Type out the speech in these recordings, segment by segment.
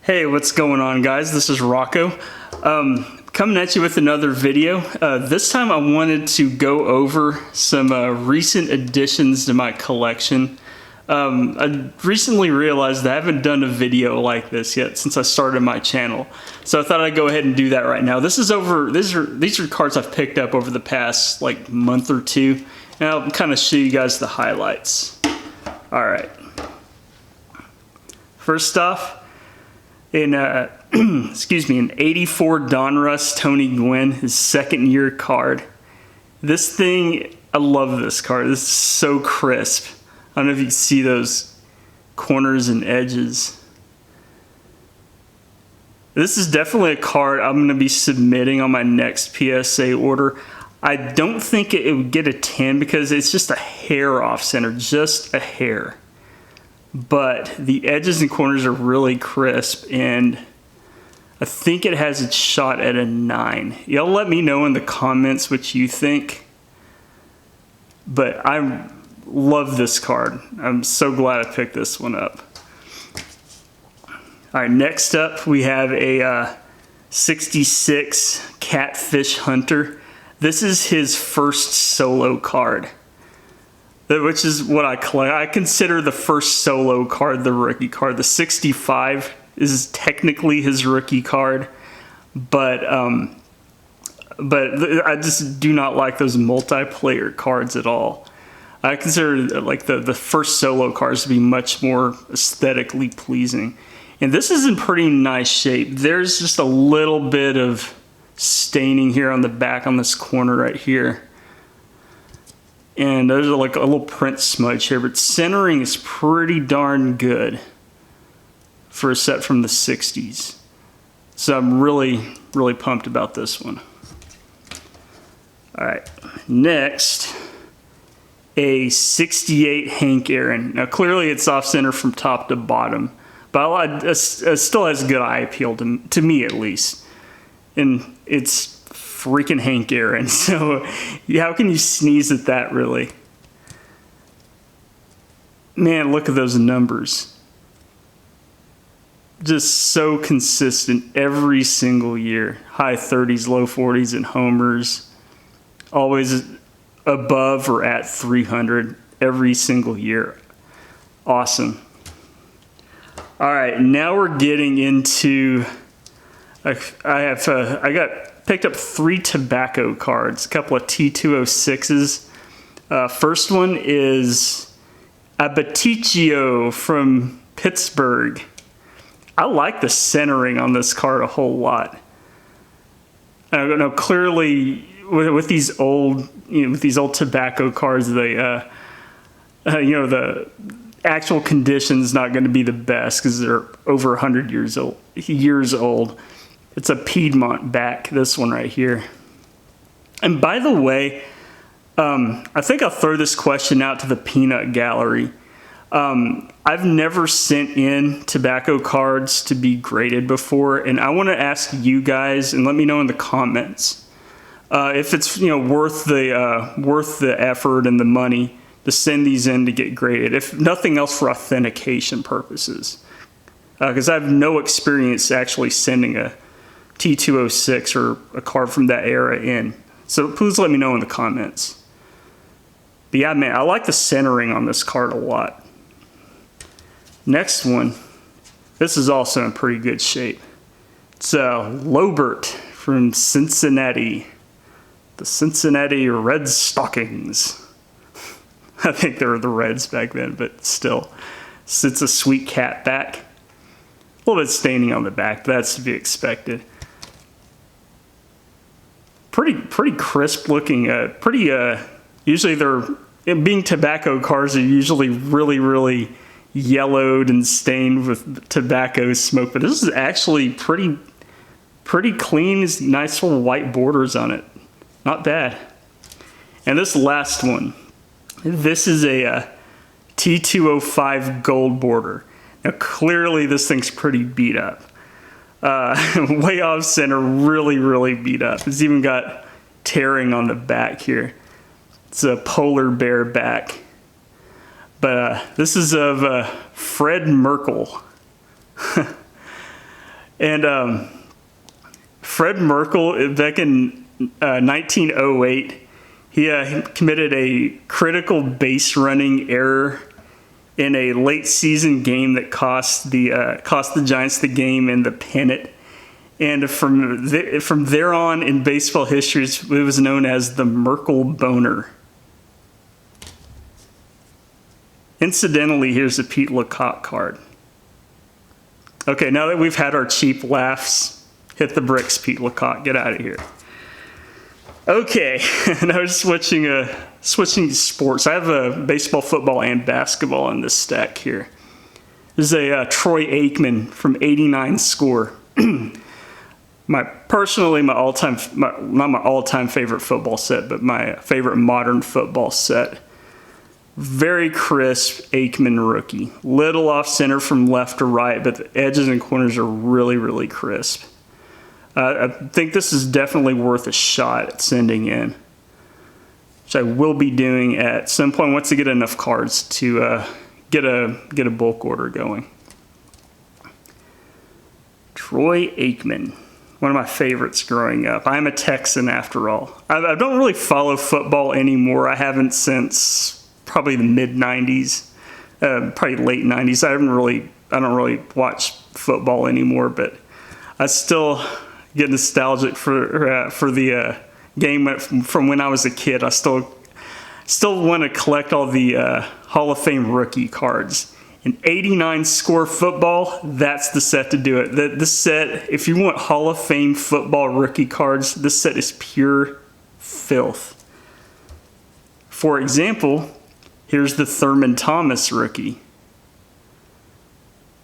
Hey, what's going on, guys? This is Rocco. Coming at you with another video. This time I wanted to go over some recent additions to my collection. I recently realized that I haven't done a video like this yet since I started my channel. So I thought I'd go ahead and do that right now. These are cards I've picked up over the past like month or two, and I'll kind of show you guys the highlights. All right. First off, in excuse me, an 84 Donruss Tony Gwynn, his second year card. This thing, I love this card. This is so crisp. I don't know if you can see those corners and edges. This is definitely a card I'm going to be submitting on my next PSA order. I don't think it would get a 10 because it's just a hair off center, just a hair. But the edges and corners are really crisp, and I think it has its shot at a 9. Y'all let me know in the comments what you think. But I love this card. I'm so glad I picked this one up. All right, next up we have a 66 Catfish Hunter. This is his first solo card, which is what I collect. I consider the first solo card the rookie card. The 65 is technically his rookie card, but I just do not like those multiplayer cards at all. I consider like the first solo cards to be much more aesthetically pleasing. And this is in pretty nice shape. There's just a little bit of staining here on the back on this corner right here. And there's like a little print smudge here, but centering is pretty darn good for a set from the 60s. So I'm really, really pumped about this one. All right, next, a 68 Hank Aaron. Now clearly it's off center from top to bottom, but it still has good eye appeal to me at least. And it's freaking Hank Aaron, so how can you sneeze at that, really? Man, look at those numbers. Just so consistent every single year. High 30s, low 40s in homers. Always above or at 300 every single year. Awesome. All right, now we're getting into, picked up 3 tobacco cards, a couple of T206s. First one is Abaticchio from Pittsburgh. I like the centering on this card a whole lot. Now clearly with these old, tobacco cards, the actual condition's not going to be the best because they're over 100 years old. It's a Piedmont back, this one right here. And by the way, I think I'll throw this question out to the peanut gallery. I've never sent in tobacco cards to be graded before, and I want to ask you guys, and let me know in the comments, if it's worth the effort and the money to send these in to get graded, if nothing else for authentication purposes. Because I have no experience actually sending a T206 or a card from that era in. So please let me know in the comments. But yeah, man, I like the centering on this card a lot. Next one, this is also in pretty good shape. It's Lobert from Cincinnati. The Cincinnati Red Stockings. I think they were the Reds back then, but still. It's a sweet cat back. A little bit staining on the back, but that's to be expected. Pretty crisp looking. Usually being tobacco cards are usually really yellowed and stained with tobacco smoke, but this is actually pretty clean. It's nice little white borders on it. Not bad. And this last one, this is a T205 gold border. Now clearly this thing's pretty beat up. Way off center, really beat up. It's even got tearing on the back here. It's a polar bear back. But this is of Fred Merkle. And Fred Merkel, back in 1908, he committed a critical base running error in a late season game that cost the Giants the game and the pennant. And from there on in baseball history, it was known as the Merkel Boner. Incidentally, here's a Pete LaCock card. Okay, now that we've had our cheap laughs, hit the bricks, Pete LaCock. Get out of here. Okay, now switching sports. I have a baseball, football, and basketball in this stack here. There's a Troy Aikman from '89 score. My all-time favorite football set, but my favorite modern football set. Very crisp Aikman rookie. Little off center from left to right, but the edges and corners are really, really crisp. I think this is definitely worth a shot at sending in, which I will be doing at some point once I get enough cards to get a bulk order going. Troy Aikman, one of my favorites growing up. I'm a Texan after all. I don't really follow football anymore. I haven't since probably the mid '90s, probably late '90s. I don't really watch football anymore, but I still get nostalgic for the game from when I was a kid. I still want to collect all the Hall of Fame rookie cards. An '89 score football, that's the set to do it. This set, if you want Hall of Fame football rookie cards, this set is pure filth. For example, here's the Thurman Thomas rookie.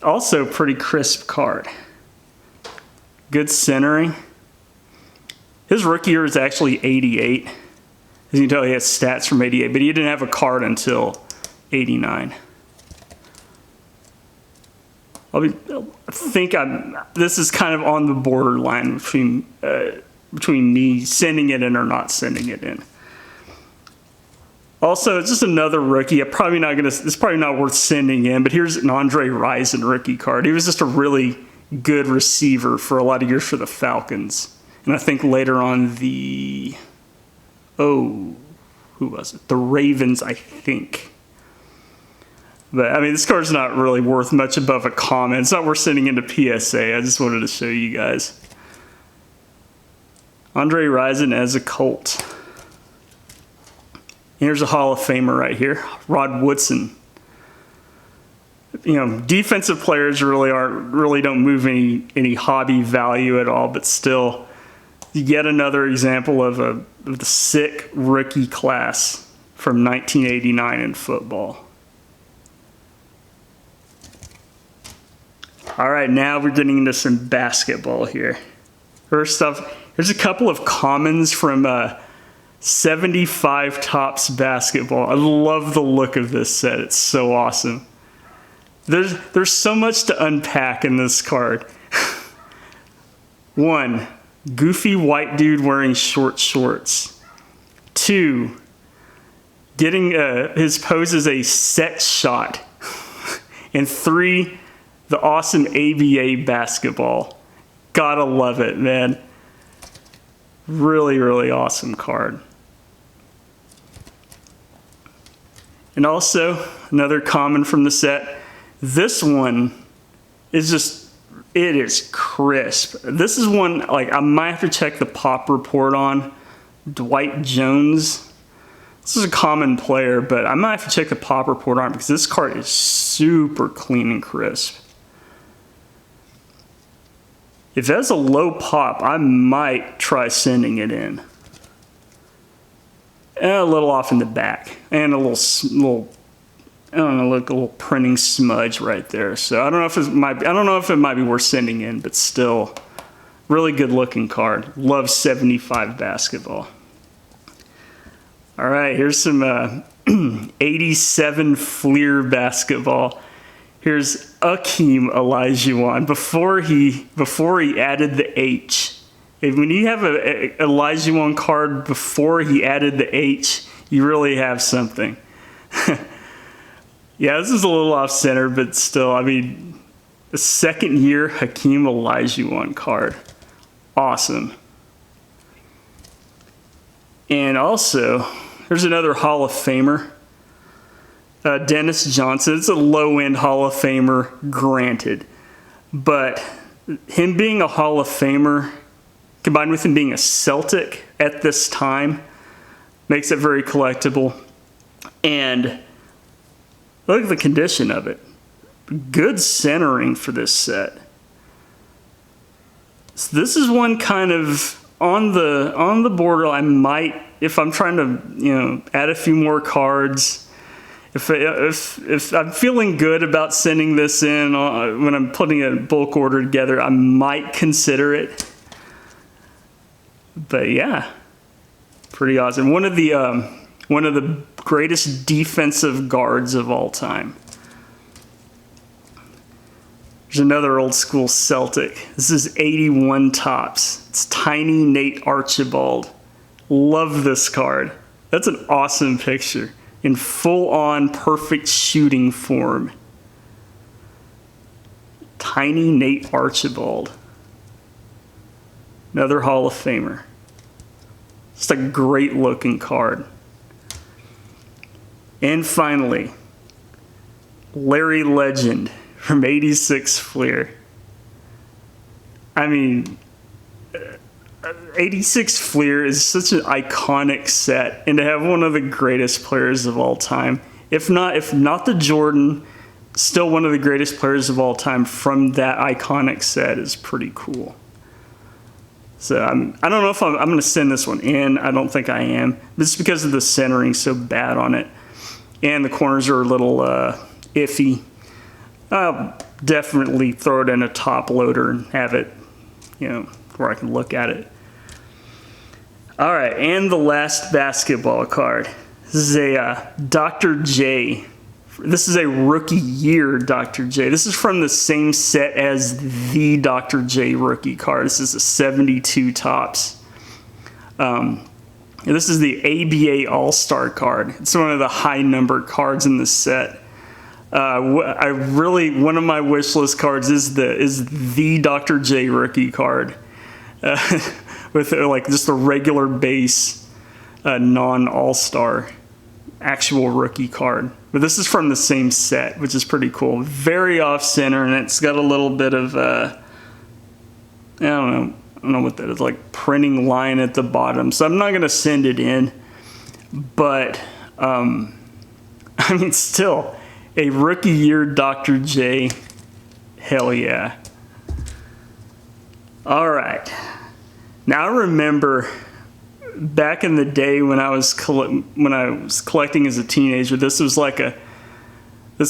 Also pretty crisp card. Good centering. His rookie year is actually '88. As you can tell, he has stats from '88, but he didn't have a card until '89. This is kind of on the borderline between me sending it in or not sending it in. Also, it's just another rookie. It's probably not worth sending in, but here's an Andre Rison rookie card. He was just a really good receiver for a lot of years for the Falcons. And I think later on who was it? The Ravens, I think. But, I mean, this card's not really worth much above a comment. It's not worth sending into PSA. I just wanted to show you guys. Andre Rison as a Colt. Here's a Hall of Famer right here, Rod Woodson. Defensive players really don't move any hobby value at all, but still, yet another example of the sick rookie class from 1989 in football. All right, now we're getting into some basketball here. First off, there's a couple of commons from 75 Tops basketball. I love the look of this set. It's so awesome. There's so much to unpack in this card. One, goofy white dude wearing short shorts. Two, getting his pose as a set shot. And three, the awesome ABA basketball. Gotta love it, man. Really, really awesome card. And also, another common from the set. This one is it is crisp. This is one, I might have to check the pop report on. Dwight Jones. This is a common player, but I might have to check the pop report on it because this card is super clean and crisp. If that's a low pop, I might try sending it in. And a little off in the back, and a little, I don't know, like a little printing smudge right there. So I don't know if it might be worth sending in, but still, really good looking card. Love 75 basketball. All right, here's some 87 Fleer basketball. Here's Akeem Olajuwon before he added the H. When you have a Olajuwon card before he added the H, you really have something. Yeah, this is a little off center, but still, I mean, A second-year Hakeem Olajuwon card. Awesome. And also, there's another Hall of Famer. Dennis Johnson. It's a low-end Hall of Famer, granted. But him being a Hall of Famer, combined with him being a Celtic at this time, makes it very collectible. And look at the condition of it. Good centering for this set. So this is one kind of on the border. I might, if I'm trying to, add a few more cards. If I'm feeling good about sending this in when I'm putting a bulk order together, I might consider it. But yeah, pretty awesome. One of the greatest defensive guards of all time. There's another old school Celtic. This is 81 tops. It's tiny Nate Archibald. Love this card. That's an awesome picture. In full-on perfect shooting form. Tiny Nate Archibald. Another Hall of Famer. Just a great looking card. And finally, Larry Legend from 86 Fleer. I mean, 86 Fleer is such an iconic set, and to have one of the greatest players of all time, if not the Jordan, still one of the greatest players of all time from that iconic set is pretty cool. So I don't know if I'm going to send this one in. I don't think I am. This is because of the centering so bad on it, and the corners are a little iffy. I'll definitely throw it in a top loader and have it, where I can look at it. All right, and the last basketball card. This is a Dr. J. This is a rookie year Dr. J. This is from the same set as the Dr. J rookie card. This is a 72 tops. This is the ABA All-Star card. It's one of the high numbered cards in this set. One of my wish list cards is the Dr. J rookie card. With just a regular base, non-all-star actual rookie card. But this is from the same set, which is pretty cool. Very off-center, and it's got a little bit of, I don't know what that is, like printing line at the bottom. So I'm not going to send it in. But, still, a rookie year Dr. J, hell yeah. All right. Now I remember back in the day when I was collecting as a teenager, this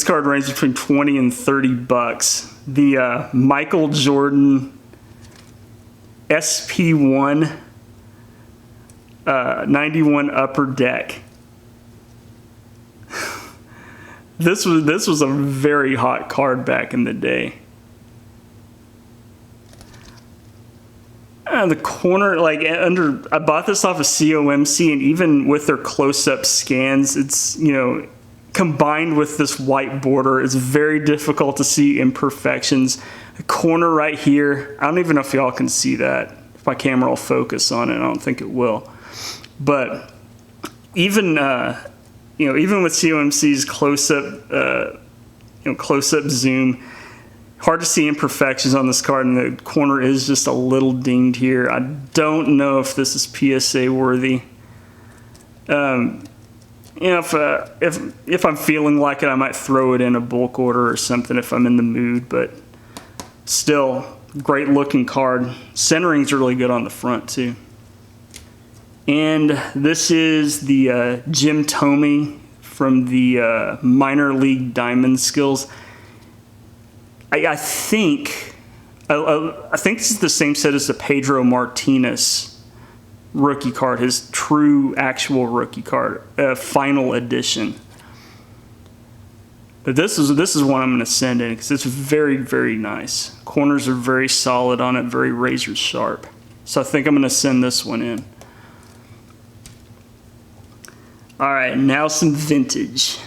card ranged between 20 and 30 bucks. The Michael Jordan SP1 91 Upper Deck. This was a very hot card back in the day. The corner, I bought this off of COMC, and even with their close-up scans, it's, combined with this white border, it's very difficult to see imperfections. The corner right here, I don't even know if y'all can see that. If my camera will focus on it, I don't think it will. But even, even with COMC's close-up zoom, hard to see imperfections on this card, and the corner is just a little dinged here. I don't know if this is PSA worthy. If I'm feeling like it, I might throw it in a bulk order or something if I'm in the mood. But still, great looking card. Centering's really good on the front too. And this is the Jim Thome from the minor league Diamond Skills. I think this is the same set as the Pedro Martinez rookie card, his true actual rookie card, final edition. But this is one I'm going to send in because it's very, very nice. Corners are very solid on it, very razor sharp. So I think I'm going to send this one in. All right, now some vintage.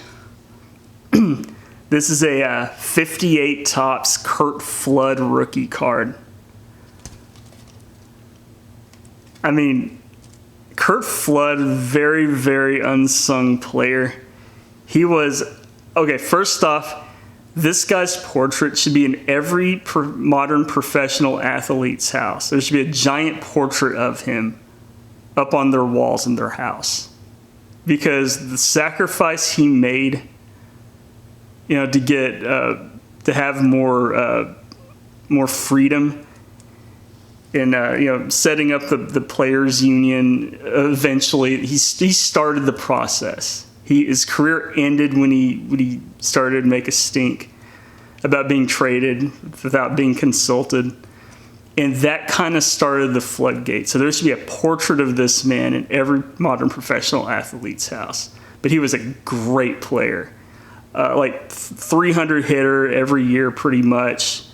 This is a 58 Topps Curt Flood rookie card. I mean, Curt Flood, very, very unsung player. He was, okay, first off, this guy's portrait should be in every modern professional athlete's house. There should be a giant portrait of him up on their walls in their house. Because the sacrifice he made, you know, to get, to have more freedom, and you know, setting up the players union. Eventually, he started the process. His career ended when he started to make a stink about being traded without being consulted, and that kind of started the floodgate. So there should be a portrait of this man in every modern professional athlete's house. But he was a great player, like 300 hitter every year, pretty much.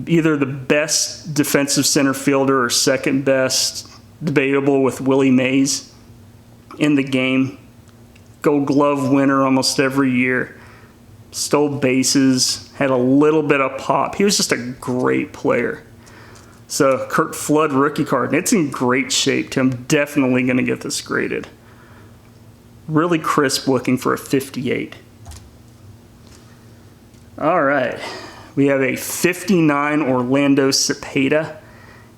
Either the best defensive center fielder or second best, debatable with Willie Mays in the game. Gold Glove winner almost every year. Stole bases, had a little bit of pop. He was just a great player. So Curt Flood rookie card, and it's in great shape too. I'm definitely going to get this graded. Really crisp looking for a 58. All right. We have a 59 Orlando Cepeda.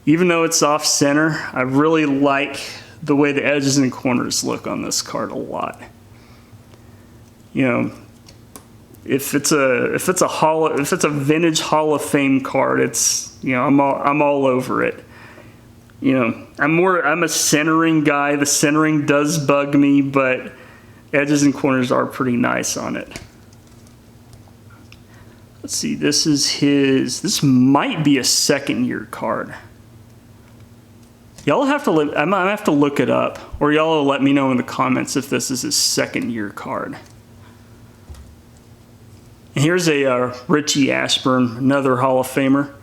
Even though it's off center, I really like the way the edges and corners look on this card a lot. You know, if it's a vintage Hall of Fame card, it's, you know, I'm all over it. You know, I'm a centering guy. The centering does bug me, but edges and corners are pretty nice on it. Let's see, this might be a second year card. Y'all have to I might have to look it up, or y'all will let me know in the comments if this is his second year card. And here's a Richie Ashburn, another Hall of Famer,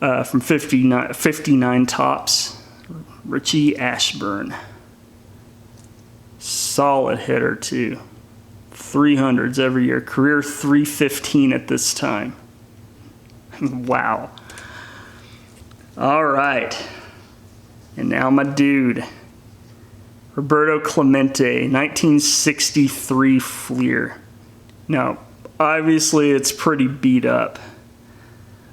from 59 Topps. Richie Ashburn. Solid hitter too. 300s every year. Career 315 at this time. Wow. All right. And now my dude, Roberto Clemente, 1963 Fleer. Now, obviously it's pretty beat up.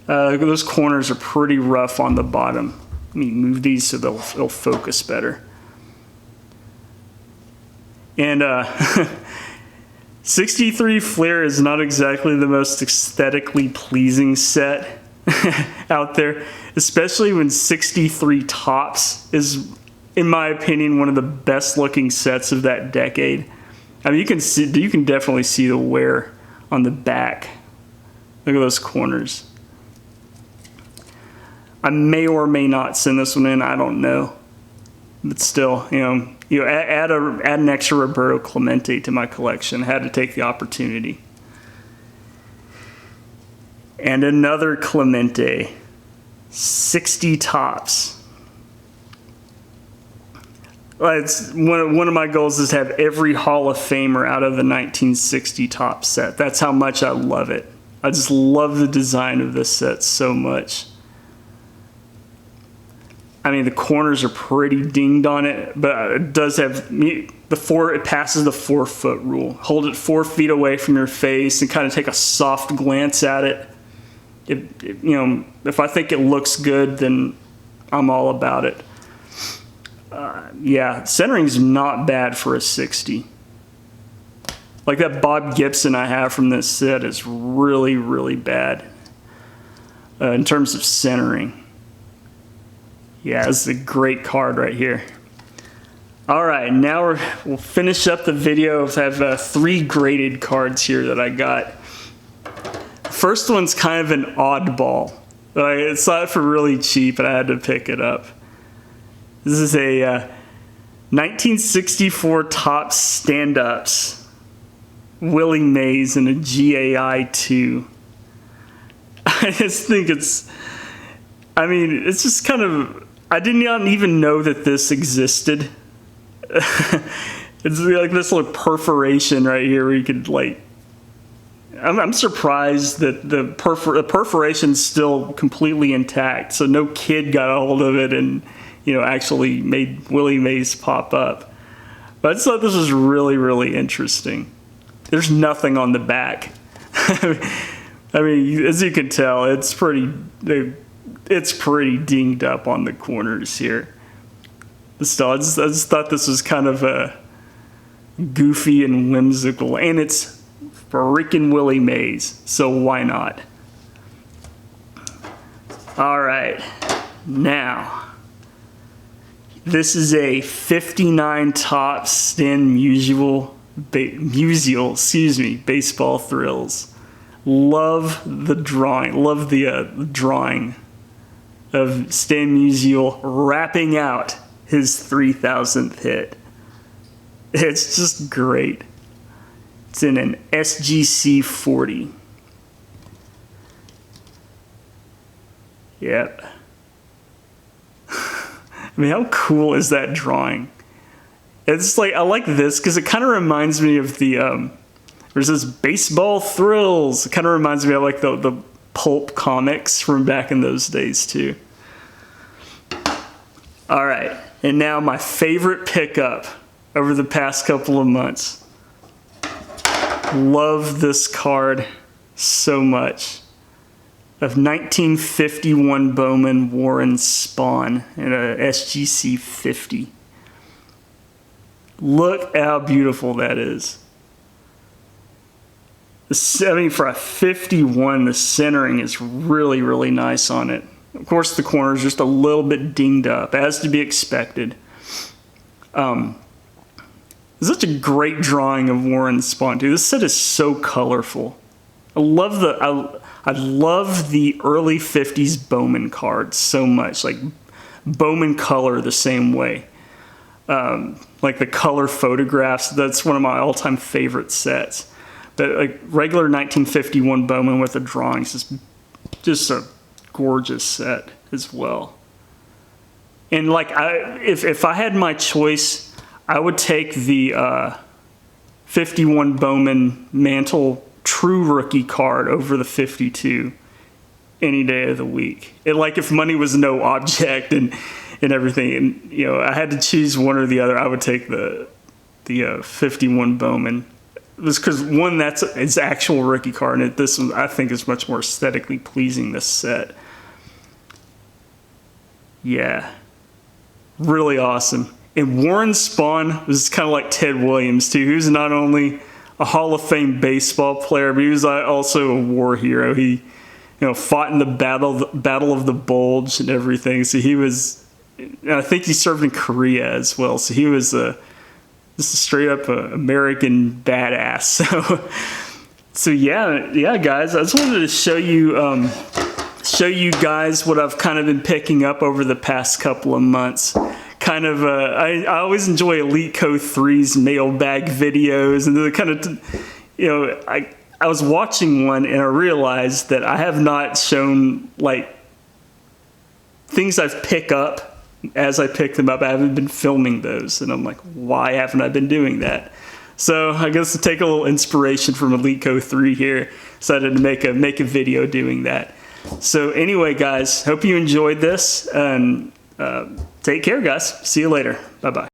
Those corners are pretty rough on the bottom. Let me move these so they'll focus better. And 63 Fleer is not exactly the most aesthetically pleasing set out there, especially when 63 Topps is, in my opinion, one of the best looking sets of that decade. I mean, you can definitely see the wear on the back. Look at those corners. I may or may not send this one in, I don't know. But still, you know, add an extra Roberto Clemente to my collection. I had to take the opportunity. And another Clemente, 60 Topps. It's one of my goals is to have every Hall of Famer out of the 1960 Topps set. That's how much I love it. I just love the design of this set so much. I mean, the corners are pretty dinged on it, but it does have it passes the 4-foot rule. Hold it 4 feet away from your face and kind of take a soft glance at it. You know, if I think it looks good, then I'm all about it. Yeah, centering's not bad for a 60. Like that Bob Gibson I have from this set is really, really bad in terms of centering. Yeah, this is a great card right here. All right, now we'll finish up the video. I have 3 graded cards here that I got. First one's kind of an oddball. I saw it for really cheap and I had to pick it up. This is a 1964 Topps Stand-Ups. Willie Mays in a GAI 2. I just think it's just kind of, I did not even know that this existed. It's like this little perforation right here where you could like I'm surprised that the perforation's still completely intact, so no kid got a hold of it and, you know, actually made Willie Mays pop up. But I just thought this was really, really interesting. There's nothing on the back. I mean, as you can tell, it's pretty dinged up on the corners here. So I just thought this was kind of a goofy and whimsical, and it's freaking Willie Mays, so why not? All right, now this is a 59 top Stan Musial, Baseball Thrills. Love the drawing. Love the drawing of Stan Musial wrapping out his 3,000th hit. It's just great. It's in an SGC 40. Yep. I mean, how cool is that drawing? It's like, I like this because it kind of reminds me of the there's this Baseball Thrills. It kind of reminds me of like the pulp comics from back in those days too. All right, and now my favorite pickup over the past couple of months. Love this card so much. Of 1951 Bowman Warren Spahn in a SGC 50. Look how beautiful that is. I mean, for a 51, the centering is really, really nice on it. Of course, the corner is just a little bit dinged up, as to be expected. It's such a great drawing of Warren Spahn, dude. This set is so colorful. I love the early 50s Bowman cards so much. Like, Bowman color the same way. Like the color photographs, that's one of my all-time favorite sets. But like regular 1951 Bowman with the drawings is just a gorgeous set as well. And like, if I had my choice, I would take the 51 Bowman Mantle True Rookie card over the 52 any day of the week. Like, if money was no object and everything, and you know, I had to choose one or the other, I would take the 51 Bowman. It was because, one, that's its actual rookie card, and this one I think is much more aesthetically pleasing, this set. Yeah, really awesome. And Warren Spahn was kind of like Ted Williams too. He was not only a Hall of Fame baseball player, but he was also a war hero. He, you know, fought in the Battle of the Bulge and everything. So he was, I think he served in Korea as well. So he was just a straight up American badass. So yeah, guys, I just wanted to show you guys what I've kind of been picking up over the past couple of months. Kind of, I always enjoy Elite Co 3's mailbag videos, and the kind of, you know, I was watching one and I realized that I have not shown like things I've picked up as I pick them up. I haven't been filming those, and I'm like, why haven't I been doing that? So I guess to take a little inspiration from Elite Co 3 here, decided to make a video doing that. So anyway, guys, hope you enjoyed this, and take care, guys. See you later. Bye-bye.